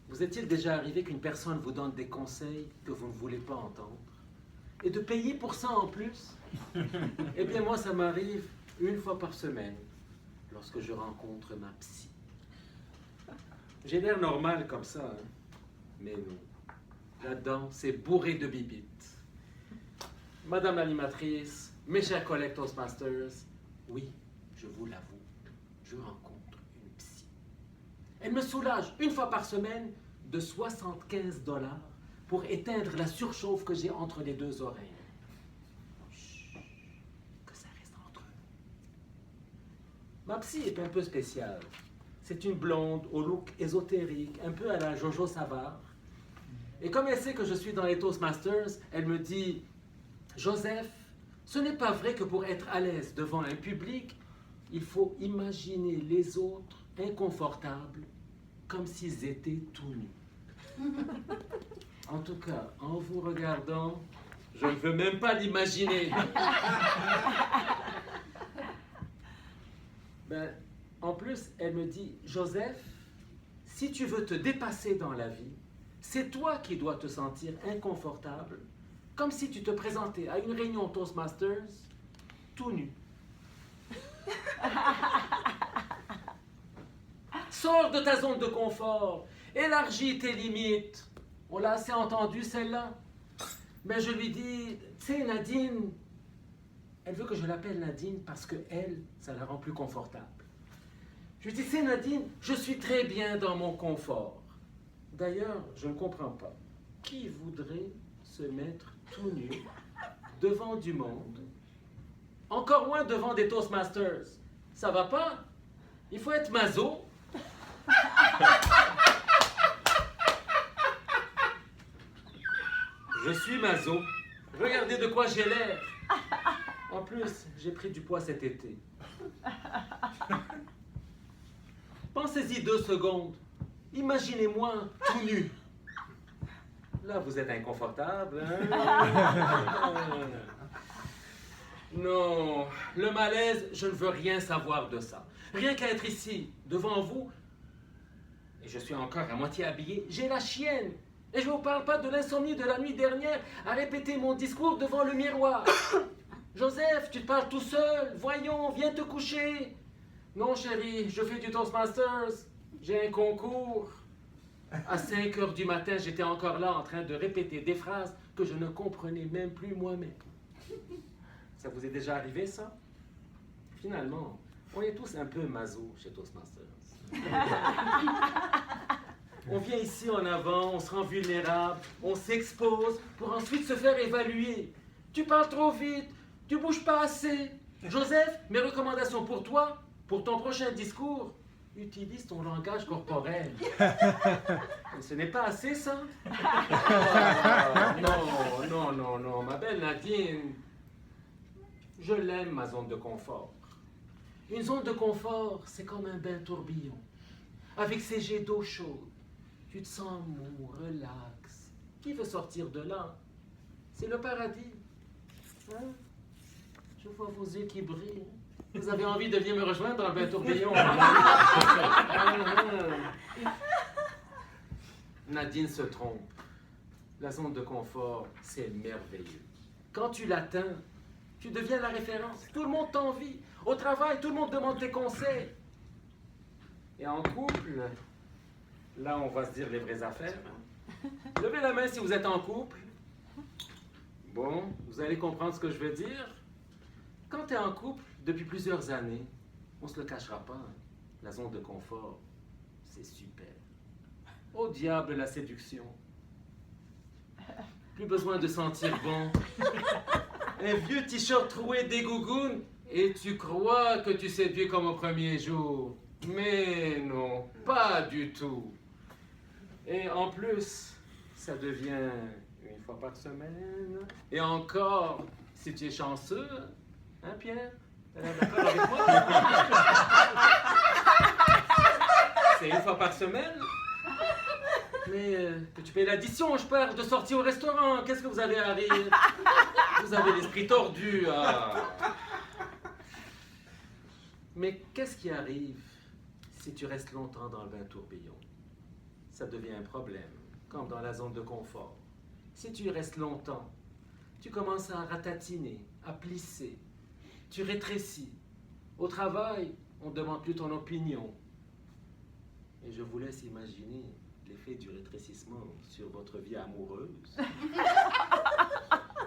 Vous est-il déjà arrivé qu'une personne vous donne des conseils que vous ne voulez pas entendre? Et de payer pour ça en plus? Eh bien, moi, ça m'arrive une fois par semaine, lorsque je rencontre ma psy. J'ai l'air normal comme ça, hein? Mais non. Là-dedans, c'est bourré de bibites. Madame l'animatrice, mes chers collègues Toastmasters, oui, je vous l'avoue, je rencontre une psy. Elle me soulage une fois par semaine de 75 $ pour éteindre la surchauffe que j'ai entre les deux oreilles. Chut, que ça reste entre nous. Ma psy est un peu spéciale. C'est une blonde au look ésotérique, un peu à la Jojo Savard. Et comme elle sait que je suis dans les Toastmasters, elle me dit « Joseph, ce n'est pas vrai que pour être à l'aise devant un public, il faut imaginer les autres inconfortables comme s'ils étaient tout nus. » En tout cas, en vous regardant, je ne veux même pas l'imaginer. Ben, en plus, elle me dit « Joseph, si tu veux te dépasser dans la vie, c'est toi qui dois te sentir inconfortable, comme si tu te présentais à une réunion Toastmasters tout nu. Sors de ta zone de confort, élargis tes limites. » On l'a assez entendu, celle-là. Mais je lui dis, tu sais, Nadine, elle veut que je l'appelle Nadine parce que elle, ça la rend plus confortable. Je lui dis, tu sais, Nadine, je suis très bien dans mon confort. D'ailleurs, je ne comprends pas. Qui voudrait se mettre tout nu devant du monde? Encore moins devant des Toastmasters. Ça va pas? Il faut être maso. Je suis maso. Regardez de quoi j'ai l'air. En plus, j'ai pris du poids cet été. Pensez-y 2 secondes. Imaginez-moi tout nu. Là, vous êtes inconfortable, hein? Non, le malaise, je ne veux rien savoir de ça. Rien qu'à être ici, devant vous, et je suis encore à moitié habillé, j'ai la chienne. Et je ne vous parle pas de l'insomnie de la nuit dernière à répéter mon discours devant le miroir. Joseph, tu te parles tout seul. Voyons, viens te coucher. Non, chérie, je fais du Toastmasters. J'ai un concours. À 5 heures du matin, j'étais encore là en train de répéter des phrases que je ne comprenais même plus moi-même. Ça vous est déjà arrivé, ça? Finalement, on est tous un peu maso chez Toastmasters. On vient ici en avant, on se rend vulnérable, on s'expose pour ensuite se faire évaluer. Tu parles trop vite, tu bouges pas assez. Joseph, mes recommandations pour toi, pour ton prochain discours, utilise ton langage corporel. Mais ce n'est pas assez, ça? Non, ma belle Nadine. Je l'aime, ma zone de confort. Une zone de confort, c'est comme un bain tourbillon, avec ses jets d'eau chaude. Tu te sens mou, relax. Qui veut sortir de là? C'est le paradis. Hein? Je vois vos yeux qui brillent. Vous avez envie de venir me rejoindre dans le bain tourbillon? Nadine se trompe. La zone de confort, c'est merveilleux. Quand tu l'atteins, tu deviens la référence. Tout le monde t'envie. Au travail, tout le monde demande tes conseils. Et en couple, là, on va se dire les vraies affaires. Levez la main si vous êtes en couple. Bon, vous allez comprendre ce que je veux dire. Quand tu es en couple depuis plusieurs années, on ne se le cachera pas, hein, la zone de confort, c'est super. Au diable la séduction. Plus besoin de sentir bon. Un vieux t-shirt troué des gougounes et tu crois que tu séduis comme au premier jour. Mais non, pas du tout. Et en plus, ça devient une fois par semaine. Et encore, si tu es chanceux, hein Pierre? T'as l'air d'accord avec moi? C'est une fois par semaine. Mais que tu payes l'addition, je parle de sortir au restaurant. Qu'est-ce que vous avez à rire? Vous avez l'esprit tordu. Ah. Mais qu'est-ce qui arrive si tu restes longtemps dans le bain tourbillon? ça devient un problème, comme dans la zone de confort. Si tu y restes longtemps, tu commences à ratatiner, à plisser, tu rétrécis. Au travail, on ne demande plus ton opinion. Et je vous laisse imaginer l'effet du rétrécissement sur votre vie amoureuse.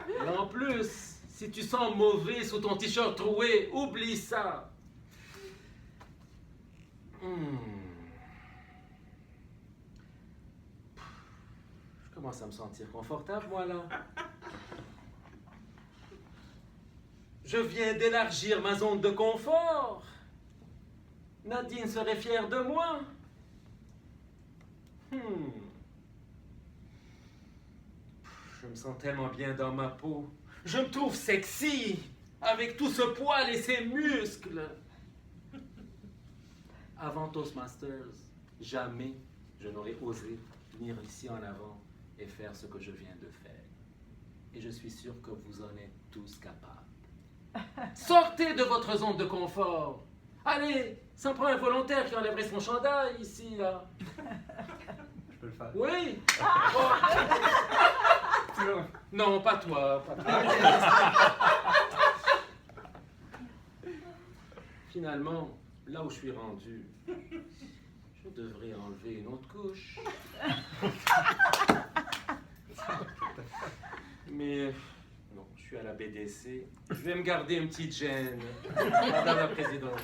Et en plus, si tu sens mauvais sous ton t-shirt troué, oublie ça. Je commence à me sentir confortable, moi, là. Je viens d'élargir ma zone de confort. Nadine serait fière de moi. Je me sens tellement bien dans ma peau. Je me trouve sexy, avec tout ce poil et ces muscles. Avant Toastmasters, jamais je n'aurais osé venir ici en avant et faire ce que je viens de faire. Et je suis sûr que vous en êtes tous capables. Sortez de votre zone de confort. Allez, ça prend un volontaire qui enlèverait son chandail ici, là. Je peux le faire. Oui. Oh. Non, pas toi. Pas toi. Finalement, là où je suis rendu, je devrais enlever une autre couche. Mais non, je suis à la BDC. Je vais me garder une petite gêne. Madame la Présidente.